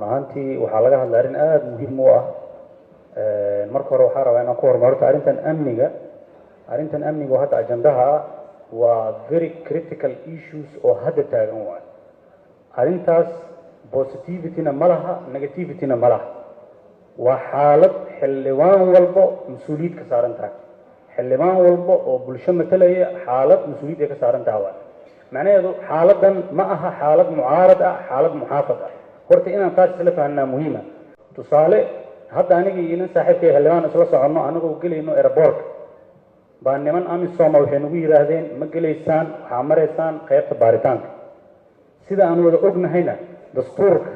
maantii waxaa laga hadlay arrin aad muhiim u ah marka hore waxaan rabaa inaan ku horumarto arrintan amniga hadda ajandaha waa very critical issues oo hadda taagan waay arrintaas positivityna ma laha negativityna ma laha waa xaalad xildhibaan walbo mas-uuliyad ka saaran tahay xildhibaan walbo oo bulsho matalaya xaalad mas-uuliyad ay ka saaran tahay waay macnaheedu xaaladan ma aha xaalad mucaarad ah xaalad muxaafad ah horta inaan taas isla fahanaa muhiima tusaale hadda anigii inan saaxiibkay xildhibaan isla soconno anagoo gelayno airportka baa niman amisom waxay nagu yidhaahdeen ma gelaysaan waxaa maraysaan qaybta baaritaanka sida aan wada ognahayna dastuurka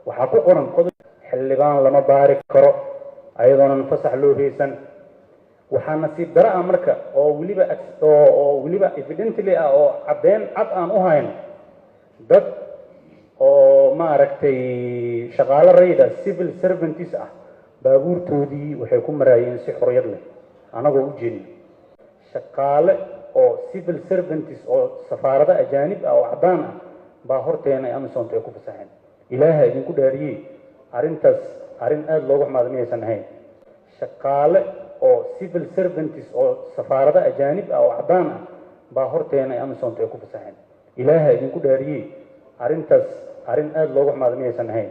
waxaa ku qoran qodob xildhibaan lama baari karo ayadoonan fasax loo haysan waxaa nasiib daro ah marka oo weliba evidently ah oo caddeyn cad aan u hayno dad oo maaragtay shaqaalo rayda civil servantis ah baabuurtoodii waxay ku maraayeen si xorriyad leh anagoo u jeedno shaqaale oo civil servantis oo safaarado ajaanib ah oo caddaan ah baa horteena amisonta ay ku fasaxeen ilaaha idinku dhaariyey arrintaas arrin aada loogu xumaada miyaysan ahayn shaqaale oo civil servantis oo safaarado ajaanib ah oo caddaan ah baa horteena amisonta ay ku fasaxeen ilaaha idinku dhaariyey arrintaas arrin aada loogu xumaada miyaysan ahayn